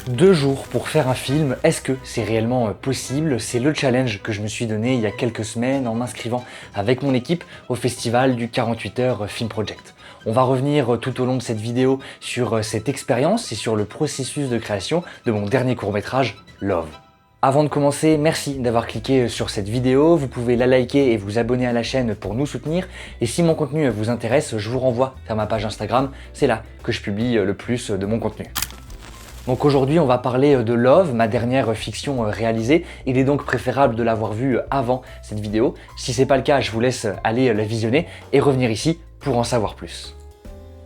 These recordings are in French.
2 jours pour faire un film, est-ce que c'est réellement possible? C'est le challenge que je me suis donné il y a quelques semaines en m'inscrivant avec mon équipe au festival du 48 heures Film Project. On va revenir tout au long de cette vidéo sur cette expérience et sur le processus de création de mon dernier court-métrage, Love. Avant de commencer, merci d'avoir cliqué sur cette vidéo, vous pouvez la liker et vous abonner à la chaîne pour nous soutenir. Et si mon contenu vous intéresse, je vous renvoie vers ma page Instagram, c'est là que je publie le plus de mon contenu. Donc aujourd'hui on va parler de Love, ma dernière fiction réalisée. Il est donc préférable de l'avoir vue avant cette vidéo. Si c'est pas le cas, je vous laisse aller la visionner et revenir ici pour en savoir plus.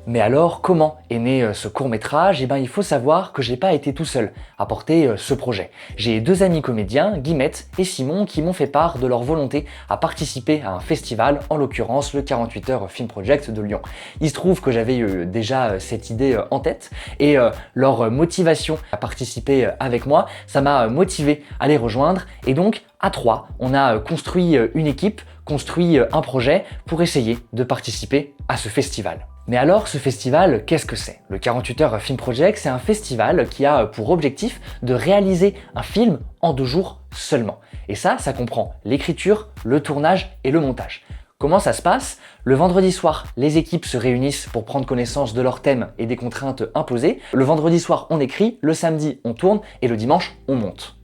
Mais alors, comment est né ce court-métrage? Il faut savoir que j'ai pas été tout seul à porter ce projet. J'ai 2 amis comédiens, Guillemette et Simon, qui m'ont fait part de leur volonté à participer à un festival, en l'occurrence le 48 heures Film Project de Lyon. Il se trouve que j'avais eu déjà cette idée en tête et leur motivation à participer avec moi, ça m'a motivé à les rejoindre et donc à 3, on a construit une équipe, construit un projet pour essayer de participer à ce festival. Mais alors, ce festival, qu'est-ce que c'est? Le 48 heures Film Project, c'est un festival qui a pour objectif de réaliser un film en 2 jours seulement. Et ça comprend l'écriture, le tournage et le montage. Comment ça se passe? Le vendredi soir, les équipes se réunissent pour prendre connaissance de leurs thèmes et des contraintes imposées. Le vendredi soir, on écrit, le samedi, on tourne et le dimanche, on monte.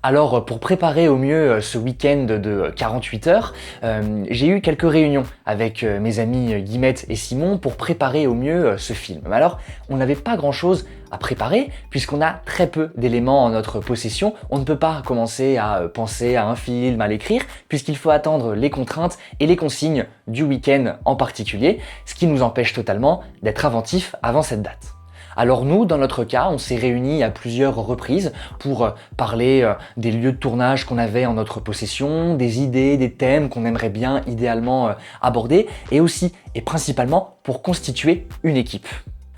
Alors pour préparer au mieux ce week-end de 48 heures, j'ai eu quelques réunions avec mes amis Guillemette et Simon pour préparer au mieux ce film. Mais alors, on n'avait pas grand-chose à préparer puisqu'on a très peu d'éléments en notre possession. On ne peut pas commencer à penser à un film, à l'écrire, puisqu'il faut attendre les contraintes et les consignes du week-end en particulier, ce qui nous empêche totalement d'être inventifs avant cette date. Alors nous, dans notre cas, on s'est réunis à plusieurs reprises pour parler des lieux de tournage qu'on avait en notre possession, des idées, des thèmes qu'on aimerait bien idéalement aborder et aussi et principalement pour constituer une équipe.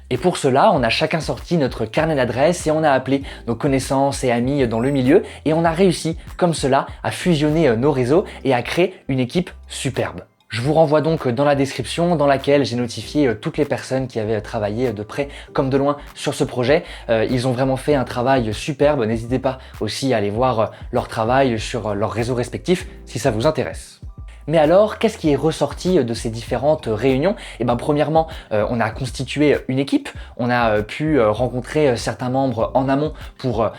Et pour cela, on a chacun sorti notre carnet d'adresses et on a appelé nos connaissances et amis dans le milieu et on a réussi comme cela à fusionner nos réseaux et à créer une équipe superbe. Je vous renvoie donc dans la description dans laquelle j'ai notifié toutes les personnes qui avaient travaillé de près comme de loin sur ce projet. Ils ont vraiment fait un travail superbe. N'hésitez pas aussi à aller voir leur travail sur leurs réseaux respectifs si ça vous intéresse. Mais alors, qu'est-ce qui est ressorti de ces différentes réunions? Premièrement, on a constitué une équipe. On a pu rencontrer certains membres en amont pour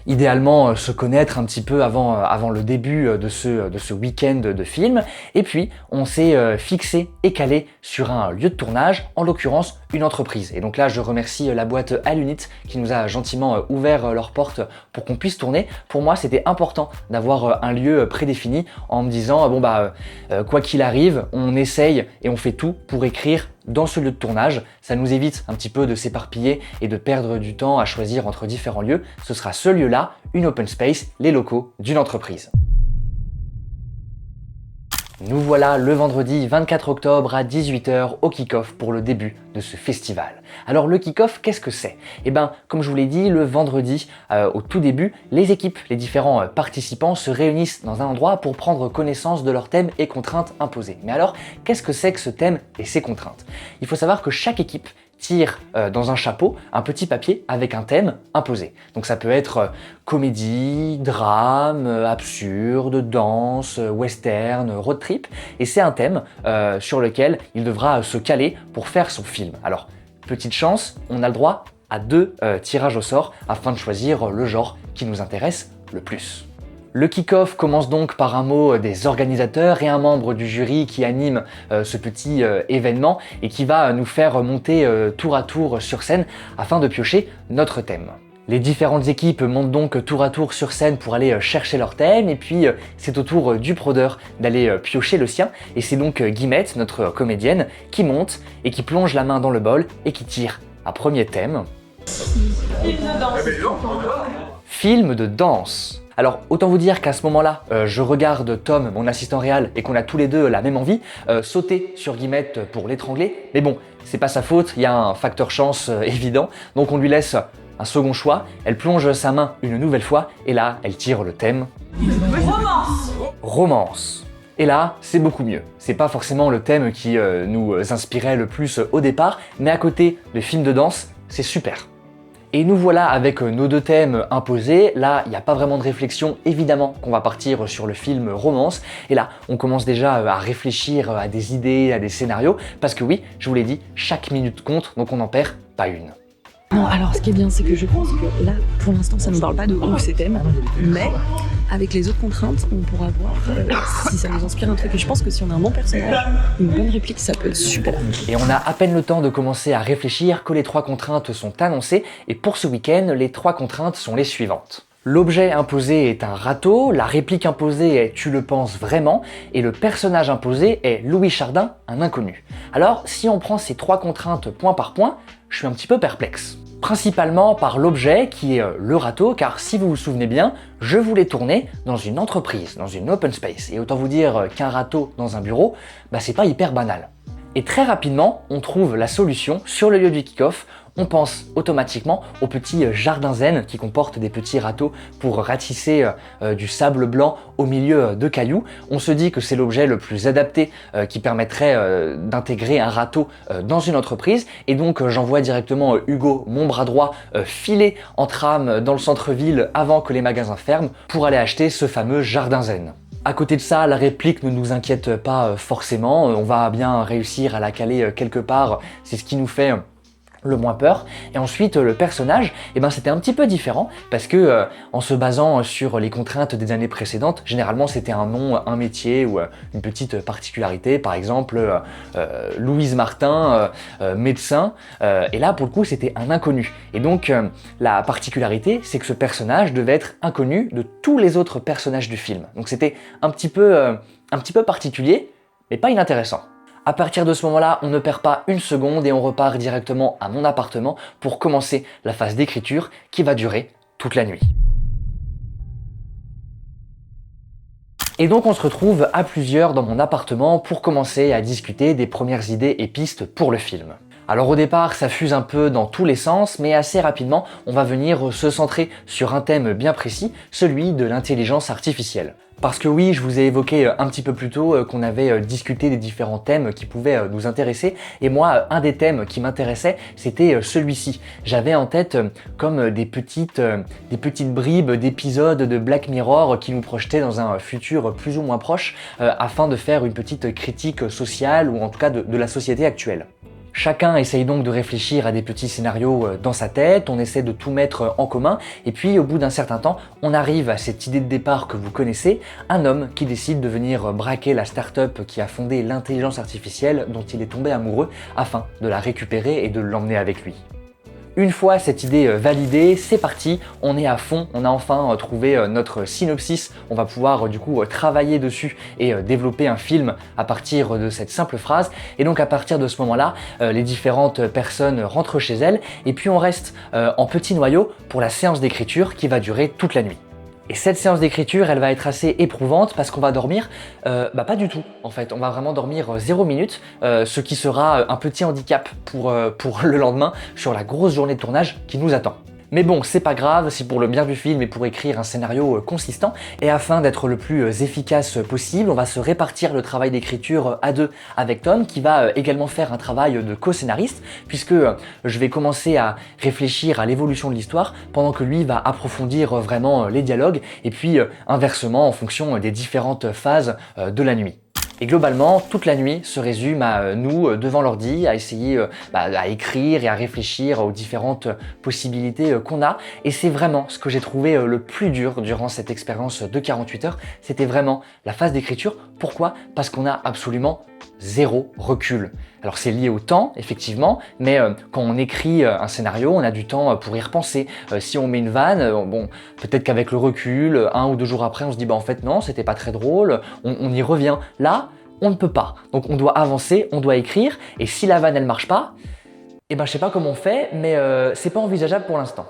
idéalement se connaître un petit peu avant le début de ce week-end de film. Et puis, on s'est fixé et calé sur un lieu de tournage, en l'occurrence une entreprise. Et donc là, je remercie la boîte Alunit qui nous a gentiment ouvert leurs portes pour qu'on puisse tourner. Pour moi, c'était important d'avoir un lieu prédéfini en me disant, quoi qu'il arrive, on essaye et on fait tout pour écrire dans ce lieu de tournage. Ça nous évite un petit peu de s'éparpiller et de perdre du temps à choisir entre différents lieux. Ce sera ce lieu-là, une open space, les locaux d'une entreprise. Nous voilà le vendredi 24 octobre à 18 h au kick-off pour le début de ce festival. Alors le kick-off, qu'est-ce que c'est? Comme je vous l'ai dit, le vendredi, au tout début, les équipes, les différents participants se réunissent dans un endroit pour prendre connaissance de leurs thèmes et contraintes imposées. Mais alors, qu'est-ce que c'est que ce thème et ces contraintes? Il faut savoir que chaque équipe tire dans un chapeau un petit papier avec un thème imposé. Donc ça peut être comédie, drame, absurde, danse, western, road trip. Et c'est un thème sur lequel il devra se caler pour faire son film. Alors, petite chance, on a le droit à 2 tirages au sort afin de choisir le genre qui nous intéresse le plus. Le kick-off commence donc par un mot des organisateurs et un membre du jury qui anime ce petit événement et qui va nous faire monter tour à tour sur scène afin de piocher notre thème. Les différentes équipes montent donc tour à tour sur scène pour aller chercher leur thème et puis c'est au tour du prodeur d'aller piocher le sien et c'est donc Guillemette, notre comédienne, qui monte et qui plonge la main dans le bol et qui tire un premier thème. Film de danse. Alors autant vous dire qu'à ce moment-là, je regarde Tom, mon assistant réal, et qu'on a tous les deux la même envie, sauter sur Guillemette pour l'étrangler. Mais bon, c'est pas sa faute, il y a un facteur chance évident, donc on lui laisse un second choix. Elle plonge sa main une nouvelle fois, et là, elle tire le thème. Romance. Romance. Et là, c'est beaucoup mieux. C'est pas forcément le thème qui nous inspirait le plus au départ, mais à côté de films de danse, c'est super. Et nous voilà avec nos deux thèmes imposés. Là, il n'y a pas vraiment de réflexion. Évidemment qu'on va partir sur le film romance. Et là, on commence déjà à réfléchir à des idées, à des scénarios. Parce que oui, je vous l'ai dit, chaque minute compte, donc on n'en perd pas une. Non, alors ce qui est bien, c'est que je pense que là, pour l'instant, ça ne nous parle pas de ouf ces thèmes, mais avec les autres contraintes, on pourra voir si ça nous inspire un truc. Et je pense que si on a un bon personnage, une bonne réplique, ça peut être super. Et on a à peine le temps de commencer à réfléchir que les 3 contraintes sont annoncées. Et pour ce week-end, les 3 contraintes sont les suivantes. L'objet imposé est un râteau, la réplique imposée est « tu le penses vraiment » et le personnage imposé est Louis Chardin, un inconnu. Alors, si on prend ces 3 contraintes point par point, je suis un petit peu perplexe. Principalement par l'objet qui est le râteau, car si vous vous souvenez bien, je voulais tourner dans une entreprise, dans une open space. Et autant vous dire qu'un râteau dans un bureau, c'est pas hyper banal. Et très rapidement, on trouve la solution sur le lieu du kick-off. On pense automatiquement au petit jardin zen qui comporte des petits râteaux pour ratisser du sable blanc au milieu de cailloux. On se dit que c'est l'objet le plus adapté qui permettrait d'intégrer un râteau dans une entreprise. Et donc j'envoie directement Hugo, mon bras droit, filer en tram dans le centre-ville avant que les magasins ferment pour aller acheter ce fameux jardin zen. À côté de ça, la réplique ne nous inquiète pas forcément. On va bien réussir à la caler quelque part. C'est ce qui nous fait le moins peur. Et ensuite le personnage, c'était un petit peu différent parce que en se basant sur les contraintes des années précédentes, généralement c'était un nom, un métier ou une petite particularité, par exemple Louise Martin, médecin, et là pour le coup c'était un inconnu. Et donc la particularité c'est que ce personnage devait être inconnu de tous les autres personnages du film. Donc c'était un petit peu particulier, mais pas inintéressant. À partir de ce moment-là, on ne perd pas une seconde et on repart directement à mon appartement pour commencer la phase d'écriture qui va durer toute la nuit. Et donc on se retrouve à plusieurs dans mon appartement pour commencer à discuter des premières idées et pistes pour le film. Alors au départ, ça fuse un peu dans tous les sens, mais assez rapidement, on va venir se centrer sur un thème bien précis, celui de l'intelligence artificielle. Parce que oui, je vous ai évoqué un petit peu plus tôt qu'on avait discuté des différents thèmes qui pouvaient nous intéresser, et moi, un des thèmes qui m'intéressait, c'était celui-ci. J'avais en tête comme des petites bribes d'épisodes de Black Mirror qui nous projetaient dans un futur plus ou moins proche, afin de faire une petite critique sociale, ou en tout cas de la société actuelle. Chacun essaye donc de réfléchir à des petits scénarios dans sa tête, on essaie de tout mettre en commun, et puis au bout d'un certain temps, on arrive à cette idée de départ que vous connaissez, un homme qui décide de venir braquer la start-up qui a fondé l'intelligence artificielle dont il est tombé amoureux afin de la récupérer et de l'emmener avec lui. Une fois cette idée validée, c'est parti, on est à fond, on a enfin trouvé notre synopsis, on va pouvoir du coup travailler dessus et développer un film à partir de cette simple phrase. Et donc à partir de ce moment-là, les différentes personnes rentrent chez elles et puis on reste en petit noyau pour la séance d'écriture qui va durer toute la nuit. Et cette séance d'écriture, elle va être assez éprouvante parce qu'on va dormir, pas du tout en fait, on va vraiment dormir 0 minute, ce qui sera un petit handicap pour le lendemain sur la grosse journée de tournage qui nous attend. Mais bon, c'est pas grave, c'est pour le bien du film et pour écrire un scénario consistant. Et afin d'être le plus efficace possible, on va se répartir le travail d'écriture à deux avec Tom, qui va également faire un travail de co-scénariste, puisque je vais commencer à réfléchir à l'évolution de l'histoire, pendant que lui va approfondir vraiment les dialogues, et puis inversement en fonction des différentes phases de la nuit. Et globalement, toute la nuit se résume à nous, devant l'ordi, à essayer à écrire et à réfléchir aux différentes possibilités qu'on a. Et c'est vraiment ce que j'ai trouvé le plus dur durant cette expérience de 48 heures. C'était vraiment la phase d'écriture. Pourquoi ? Parce qu'on a absolument zéro recul. Alors c'est lié au temps, effectivement, mais quand on écrit un scénario, on a du temps pour y repenser. Si on met une vanne, bon, peut-être qu'avec le recul, 1 ou 2 jours après, on se dit en fait non, c'était pas très drôle, on y revient. Là, on ne peut pas. Donc on doit avancer, on doit écrire, et si la vanne elle marche pas, je sais pas comment on fait, mais c'est pas envisageable pour l'instant.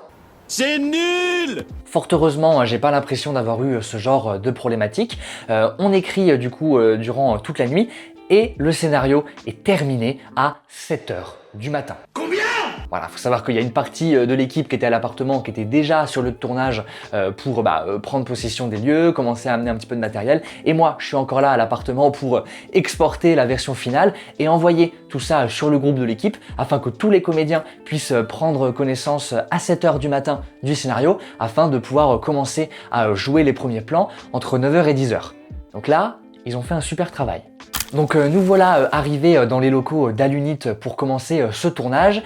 C'est nul! Fort heureusement, j'ai pas l'impression d'avoir eu ce genre de problématique. On écrit du coup durant toute la nuit et le scénario est terminé à 7 h du matin. Combien? Voilà, faut savoir qu'il y a une partie de l'équipe qui était à l'appartement, qui était déjà sur le lieu de tournage pour prendre possession des lieux, commencer à amener un petit peu de matériel. Et moi, je suis encore là à l'appartement pour exporter la version finale et envoyer tout ça sur le groupe de l'équipe afin que tous les comédiens puissent prendre connaissance à 7 h du matin du scénario afin de pouvoir commencer à jouer les premiers plans entre 9 h et 10 h. Donc là, ils ont fait un super travail. Donc nous voilà arrivés dans les locaux d'Alunit pour commencer ce tournage.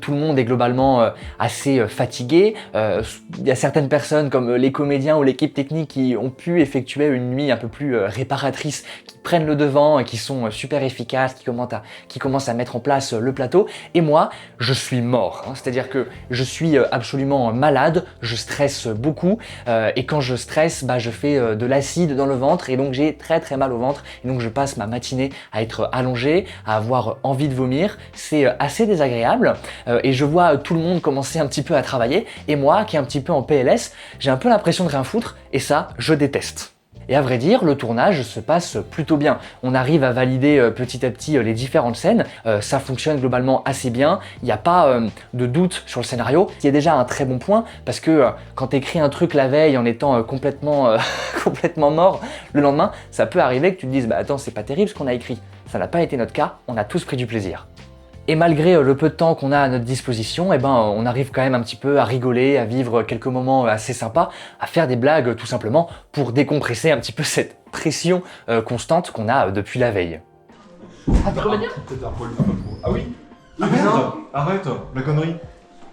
Tout le monde est globalement assez fatigué. Il y a certaines personnes comme les comédiens ou l'équipe technique qui ont pu effectuer une nuit un peu plus réparatrice, qui prennent le devant et qui sont super efficaces, qui commencent à mettre en place le plateau. Et moi, je suis mort. C'est-à-dire que je suis absolument malade, je stresse beaucoup et quand je stresse, je fais de l'acide dans le ventre et donc j'ai très mal au ventre et donc je passe ma matinée à être allongé, à avoir envie de vomir. C'est assez désagréable et je vois tout le monde commencer un petit peu à travailler et moi qui est un petit peu en PLS, j'ai un peu l'impression de rien foutre et ça, je déteste. Et à vrai dire, le tournage se passe plutôt bien. On arrive à valider petit à petit les différentes scènes. Ça fonctionne globalement assez bien. Il n'y a pas de doute sur le scénario. Il y a déjà un très bon point parce que quand tu écris un truc la veille en étant complètement mort, le lendemain, ça peut arriver que tu te dises « bah attends, c'est pas terrible ce qu'on a écrit ». Ça n'a pas été notre cas, on a tous pris du plaisir. Et malgré le peu de temps qu'on a à notre disposition, on arrive quand même un petit peu à rigoler, à vivre quelques moments assez sympas, à faire des blagues tout simplement pour décompresser un petit peu cette pression constante qu'on a depuis la veille. Ah, t'es comédien ? Peut-être un poil pas trop. Ah oui. Arrête, la connerie.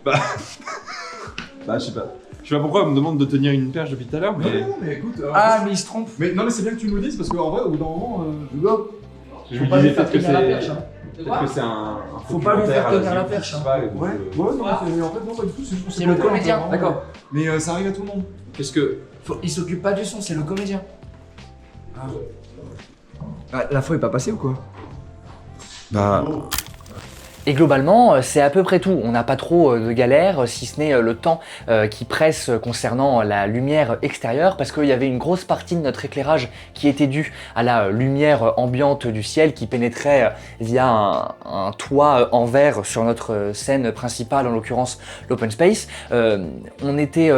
Je sais pas. Je sais pas pourquoi on me demande de tenir une perche depuis tout à l'heure, mais... Non, mais écoute... mais il se trompe. Mais c'est bien que tu me le dises, parce qu'en vrai, au bout d'un moment, je me disais peut-être que c'est... Peut-être que c'est un faut pas lui faire tenir la perche. Ouais, non, en fait, non, pas du tout, c'est juste C'est le comédien, d'accord. Mais ça arrive à tout le monde. Qu'est-ce que... Il s'occupe pas du son, c'est le comédien. La fois est pas passée ou quoi? Et globalement, c'est à peu près tout. On n'a pas trop de galères, si ce n'est le temps qui presse concernant la lumière extérieure, parce qu'il y avait une grosse partie de notre éclairage qui était due à la lumière ambiante du ciel qui pénétrait via un toit en verre sur notre scène principale, en l'occurrence l'open space. On était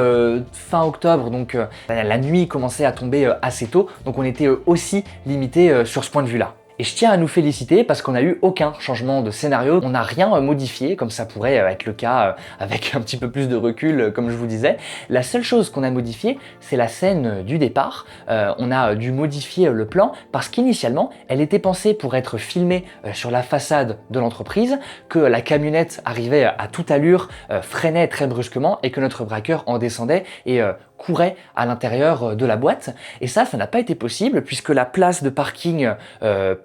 fin octobre, donc la nuit commençait à tomber assez tôt, donc on était aussi limité sur ce point de vue-là. Et je tiens à nous féliciter parce qu'on n'a eu aucun changement de scénario, on n'a rien modifié comme ça pourrait être le cas avec un petit peu plus de recul comme je vous disais. La seule chose qu'on a modifiée, c'est la scène du départ. On a dû modifier le plan parce qu'initialement, elle était pensée pour être filmée sur la façade de l'entreprise, que la camionnette arrivait à toute allure, freinait très brusquement et que notre braqueur en descendait et courait à l'intérieur de la boîte. Et ça n'a pas été possible puisque la place de parking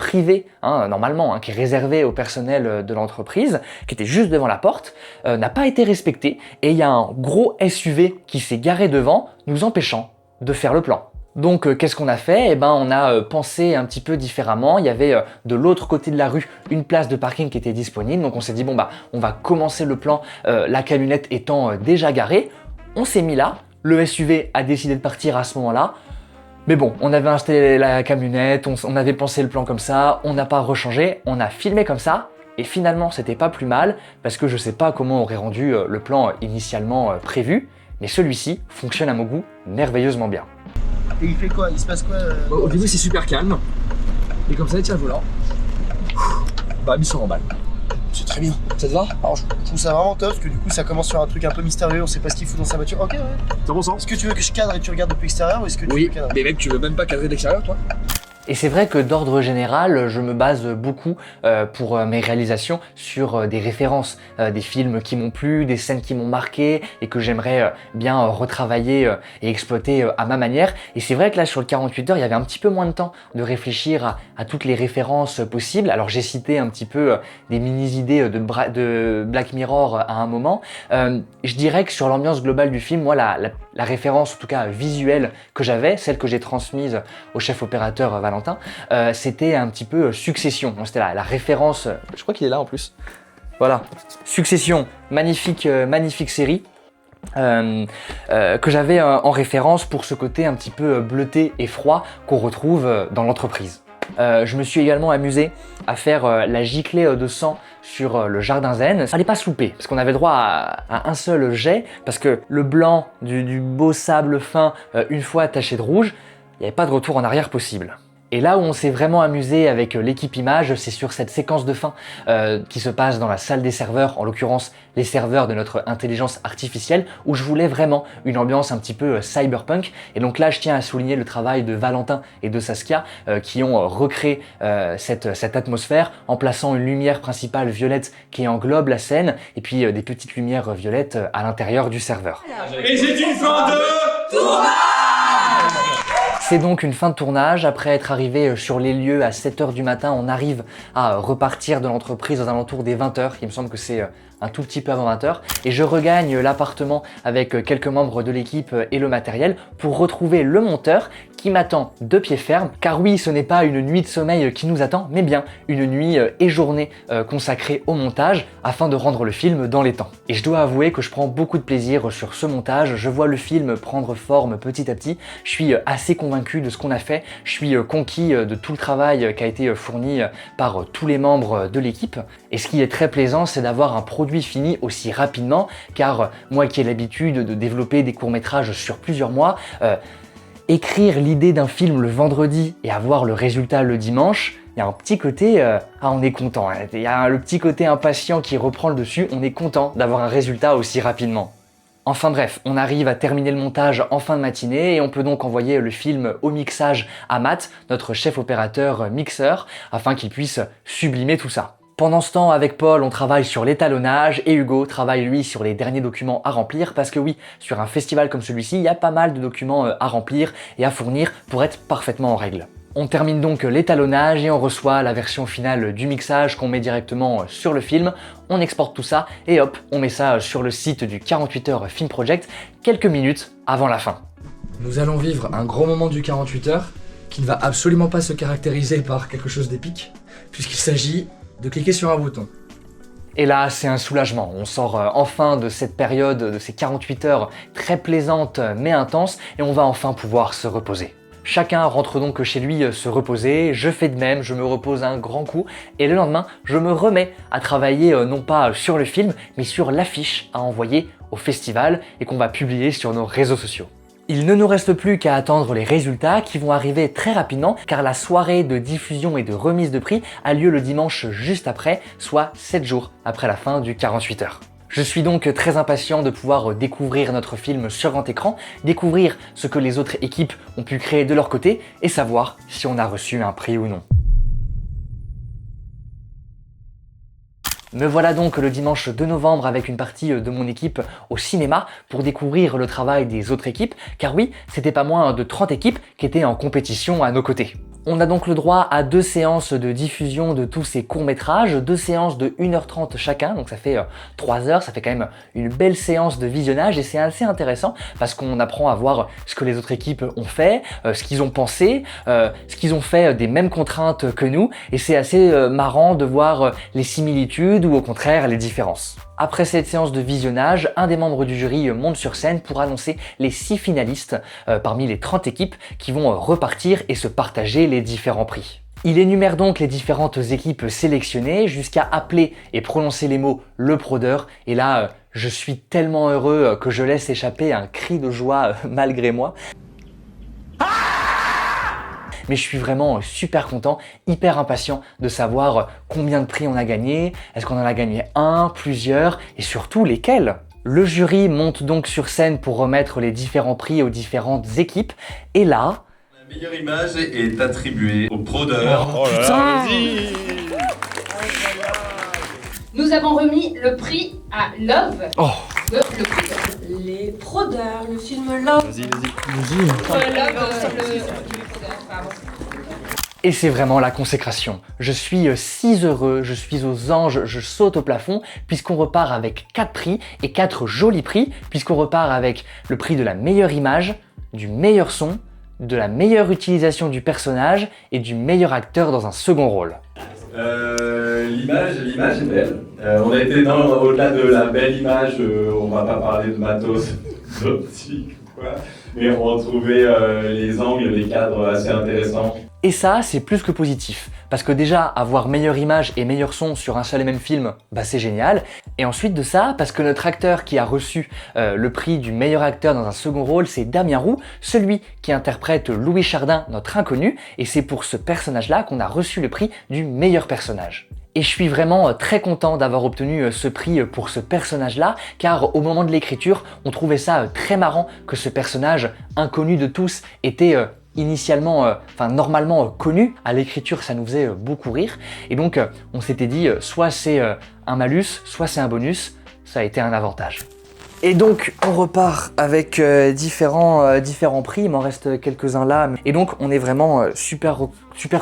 privée, normalement, qui est réservée au personnel de l'entreprise, qui était juste devant la porte, n'a pas été respectée. Et il y a un gros SUV qui s'est garé devant, nous empêchant de faire le plan. Donc qu'est-ce qu'on a fait? On a pensé un petit peu différemment. Il y avait de l'autre côté de la rue une place de parking qui était disponible. Donc on s'est dit on va commencer le plan, la camionnette étant déjà garée. On s'est mis là. Le SUV a décidé de partir à ce moment-là. Mais bon, on avait installé la camionnette, on avait pensé le plan comme ça, on n'a pas rechangé, on a filmé comme ça, et finalement c'était pas plus mal, parce que je sais pas comment on aurait rendu le plan initialement prévu, mais celui-ci fonctionne à mon goût merveilleusement bien. Et il fait quoi? Il se passe quoi Au début c'est super calme, et comme ça il tient le volant. 800 balles. C'est très bien. Ça te va? Alors je trouve ça vraiment top, parce que du coup ça commence sur un truc un peu mystérieux, on sait pas ce qu'il fout dans sa voiture. Ok, ouais. T'en ressens? Est-ce que tu veux que je cadre et tu regardes depuis l'extérieur ou est-ce que tu veux cadrer? Mais mec, tu veux même pas cadrer de l'extérieur toi? Et c'est vrai que d'ordre général, je me base beaucoup pour mes réalisations sur des références, des films qui m'ont plu, des scènes qui m'ont marqué et que j'aimerais bien retravailler et exploiter à ma manière. Et c'est vrai que là, sur le 48 heures, il y avait un petit peu moins de temps de réfléchir à toutes les références possibles. Alors j'ai cité un petit peu des mini-idées de Black Mirror à un moment. Je dirais que sur l'ambiance globale du film, moi, la référence, en tout cas visuelle que j'avais, celle que j'ai transmise au chef opérateur Valentin, c'était un petit peu Succession. C'était la référence, je crois qu'il est là en plus. Voilà, Succession, magnifique série. Que j'avais en référence pour ce côté un petit peu bleuté et froid qu'on retrouve dans l'entreprise. Je me suis également amusé à faire la giclée de sang sur le jardin zen. Fallait pas se louper, parce qu'on avait droit à un seul jet, parce que le blanc du beau sable fin, une fois taché de rouge, il n'y avait pas de retour en arrière possible. Et là où on s'est vraiment amusé avec l'équipe image, c'est sur cette séquence de fin qui se passe dans la salle des serveurs, en l'occurrence les serveurs de notre intelligence artificielle, où je voulais vraiment une ambiance un petit peu cyberpunk. Et donc là, je tiens à souligner le travail de Valentin et de Saskia qui ont recréé cette atmosphère en plaçant une lumière principale violette qui englobe la scène et puis des petites lumières violettes à l'intérieur du serveur. Et c'est une fin de tournage. C'est donc une fin de tournage. Après être arrivé sur les lieux à 7 h du matin, on arrive à repartir de l'entreprise aux alentours des 20 h. Il me semble que c'est un tout petit peu avant 20 h. Et je regagne l'appartement avec quelques membres de l'équipe et le matériel pour retrouver le monteur qui m'attend de pied ferme. Car oui, ce n'est pas une nuit de sommeil qui nous attend, mais bien une nuit et journée consacrée au montage afin de rendre le film dans les temps. Et je dois avouer que je prends beaucoup de plaisir sur ce montage. Je vois le film prendre forme petit à petit. Je suis assez convaincu de ce qu'on a fait. Je suis conquis de tout le travail qui a été fourni par tous les membres de l'équipe. Et ce qui est très plaisant, c'est d'avoir un produit fini aussi rapidement, car moi qui ai l'habitude de développer des courts-métrages sur plusieurs mois, écrire l'idée d'un film le vendredi et avoir le résultat le dimanche, il y a un petit côté, on est content, hein. Il y a le petit côté impatient qui reprend le dessus, on est content d'avoir un résultat aussi rapidement. Enfin bref, on arrive à terminer le montage en fin de matinée et on peut donc envoyer le film au mixage à Matt, notre chef opérateur mixeur, afin qu'il puisse sublimer tout ça. Pendant ce temps, avec Paul, on travaille sur l'étalonnage et Hugo travaille lui sur les derniers documents à remplir parce que oui, sur un festival comme celui-ci, il y a pas mal de documents à remplir et à fournir pour être parfaitement en règle. On termine donc l'étalonnage et on reçoit la version finale du mixage qu'on met directement sur le film. On exporte tout ça et hop, on met ça sur le site du 48 heures Film Project quelques minutes avant la fin. Nous allons vivre un gros moment du 48 heures qui ne va absolument pas se caractériser par quelque chose d'épique, puisqu'il s'agit de cliquer sur un bouton. Et là, c'est un soulagement. On sort enfin de cette période, de ces 48 heures très plaisantes mais intenses, et on va enfin pouvoir se reposer. Chacun rentre donc chez lui se reposer, je fais de même, je me repose un grand coup, et le lendemain, je me remets à travailler non pas sur le film, mais sur l'affiche à envoyer au festival et qu'on va publier sur nos réseaux sociaux. Il ne nous reste plus qu'à attendre les résultats qui vont arriver très rapidement car la soirée de diffusion et de remise de prix a lieu le dimanche juste après, soit 7 jours après la fin du 48 heures. Je suis donc très impatient de pouvoir découvrir notre film sur grand écran, découvrir ce que les autres équipes ont pu créer de leur côté et savoir si on a reçu un prix ou non. Me voilà donc le dimanche 2 novembre avec une partie de mon équipe au cinéma pour découvrir le travail des autres équipes, car oui, c'était pas moins de 30 équipes qui étaient en compétition à nos côtés. On a donc le droit à 2 séances de diffusion de tous ces courts-métrages, 2 séances de 1 h 30 chacun, donc ça fait 3 heures, ça fait quand même une belle séance de visionnage et c'est assez intéressant parce qu'on apprend à voir ce que les autres équipes ont fait, ce qu'ils ont pensé, ce qu'ils ont fait des mêmes contraintes que nous et c'est assez marrant de voir les similitudes ou au contraire les différences. Après cette séance de visionnage, un des membres du jury monte sur scène pour annoncer les 6 finalistes parmi les 30 équipes qui vont repartir et se partager les différents prix. Il énumère donc les différentes équipes sélectionnées jusqu'à appeler et prononcer les mots « le prodeur » et là, je suis tellement heureux que je laisse échapper un cri de joie malgré moi. Mais je suis vraiment super content, hyper impatient de savoir combien de prix on a gagné, est-ce qu'on en a gagné un, plusieurs, et surtout lesquels. Le jury monte donc sur scène pour remettre les différents prix aux différentes équipes, et là... La meilleure image est attribuée au prodeur. Oh là là, vas-y. Nous avons remis le prix à Love de Le Prodeur. Les Prodeurs, le film Love. Vas-y. Le Prodeur, pardon. Et c'est vraiment la consécration. Je suis si heureux, je suis aux anges, je saute au plafond, puisqu'on repart avec 4 prix, et 4 jolis prix, puisqu'on repart avec le prix de la meilleure image, du meilleur son, de la meilleure utilisation du personnage, et du meilleur acteur dans un second rôle. L'image est belle. On a été au-delà de la belle image, on va pas parler de matos optique ou quoi, mais on trouvait les angles, les cadres assez intéressants. Et ça, c'est plus que positif, parce que déjà, avoir meilleure image et meilleur son sur un seul et même film, bah c'est génial. Et ensuite de ça, parce que notre acteur qui a reçu le prix du meilleur acteur dans un second rôle, c'est Damien Roux, celui qui interprète Louis Chardin, notre inconnu, et c'est pour ce personnage-là qu'on a reçu le prix du meilleur personnage. Et je suis vraiment très content d'avoir obtenu ce prix pour ce personnage-là, car au moment de l'écriture, on trouvait ça très marrant que ce personnage inconnu de tous était initialement, normalement connu. À l'écriture, ça nous faisait beaucoup rire. Et donc, on s'était dit, soit c'est un malus, soit c'est un bonus. Ça a été un avantage. Et donc, on repart avec différents prix. Il m'en reste quelques-uns là. Et donc, on est vraiment super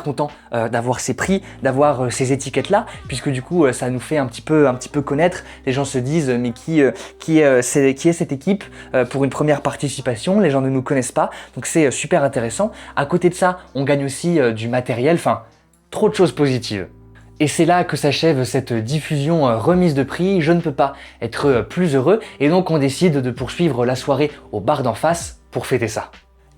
content d'avoir ces prix, d'avoir ces étiquettes-là, puisque du coup, ça nous fait un petit peu connaître. Les gens se disent, mais qui est cette équipe pour une première participation? Les gens ne nous connaissent pas. Donc, c'est super intéressant. À côté de ça, on gagne aussi du matériel. Enfin, trop de choses positives. Et c'est là que s'achève cette diffusion remise de prix. Je ne peux pas être plus heureux et donc on décide de poursuivre la soirée au bar d'en face pour fêter ça.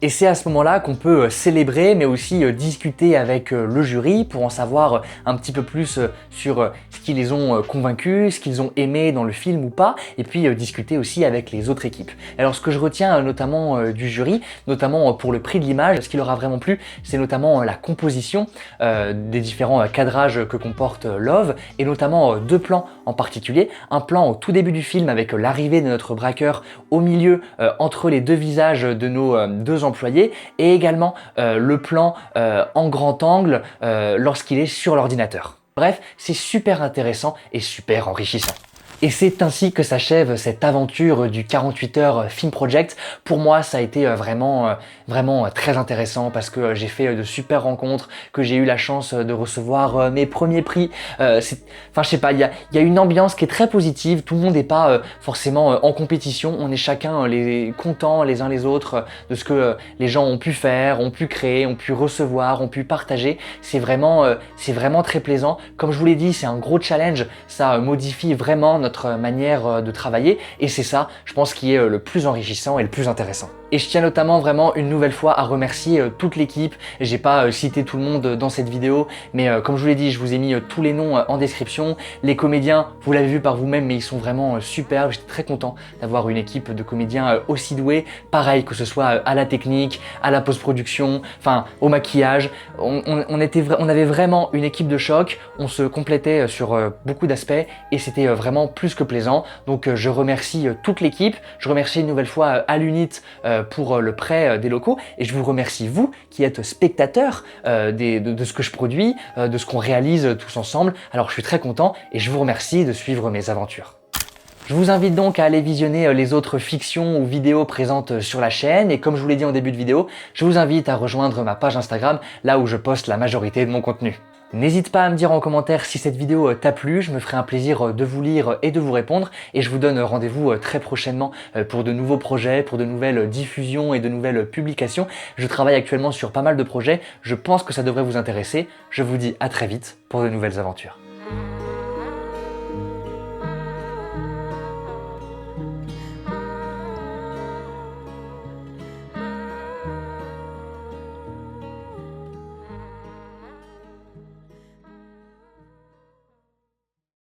Et c'est à ce moment-là qu'on peut célébrer, mais aussi discuter avec le jury pour en savoir un petit peu plus sur ce qui les ont convaincus, ce qu'ils ont aimé dans le film ou pas, et puis discuter aussi avec les autres équipes. Alors ce que je retiens notamment du jury, notamment pour le prix de l'image, ce qui leur a vraiment plu, c'est notamment la composition des différents cadrages que comporte Love, et notamment deux plans en particulier. Un plan au tout début du film avec l'arrivée de notre braqueur au milieu, entre les deux visages de nos deux employés, et également le plan en grand angle lorsqu'il est sur l'ordinateur. Bref, c'est super intéressant et super enrichissant. Et c'est ainsi que s'achève cette aventure du 48 heures Film Project. Pour moi, ça a été vraiment très intéressant parce que j'ai fait de super rencontres, que j'ai eu la chance de recevoir mes premiers prix. Je sais pas, il y a une ambiance qui est très positive. Tout le monde n'est pas forcément en compétition. On est chacun contents les uns les autres de ce que les gens ont pu faire, ont pu créer, ont pu recevoir, ont pu partager. C'est vraiment très plaisant. Comme je vous l'ai dit, c'est un gros challenge. Ça modifie vraiment notre manière de travailler et c'est ça, je pense, qui est le plus enrichissant et le plus intéressant. Et je tiens notamment vraiment une nouvelle fois à remercier toute l'équipe. J'ai pas cité tout le monde dans cette vidéo, mais comme je vous l'ai dit, je vous ai mis tous les noms en description. Les comédiens, vous l'avez vu par vous-même, mais ils sont vraiment superbes. J'étais très content d'avoir une équipe de comédiens aussi doués. Pareil, que ce soit à la technique, à la post-production, enfin au maquillage. On avait vraiment une équipe de choc. On se complétait sur beaucoup d'aspects et c'était vraiment plus que plaisant. Donc je remercie toute l'équipe. Je remercie une nouvelle fois Alunit pour le prêt des locaux et je vous remercie vous qui êtes spectateurs de ce que je produis, de ce qu'on réalise tous ensemble. Alors je suis très content et je vous remercie de suivre mes aventures. Je vous invite donc à aller visionner les autres fictions ou vidéos présentes sur la chaîne et comme je vous l'ai dit en début de vidéo, je vous invite à rejoindre ma page Instagram là où je poste la majorité de mon contenu. N'hésite pas à me dire en commentaire si cette vidéo t'a plu, je me ferai un plaisir de vous lire et de vous répondre et je vous donne rendez-vous très prochainement pour de nouveaux projets, pour de nouvelles diffusions et de nouvelles publications. Je travaille actuellement sur pas mal de projets, je pense que ça devrait vous intéresser. Je vous dis à très vite pour de nouvelles aventures.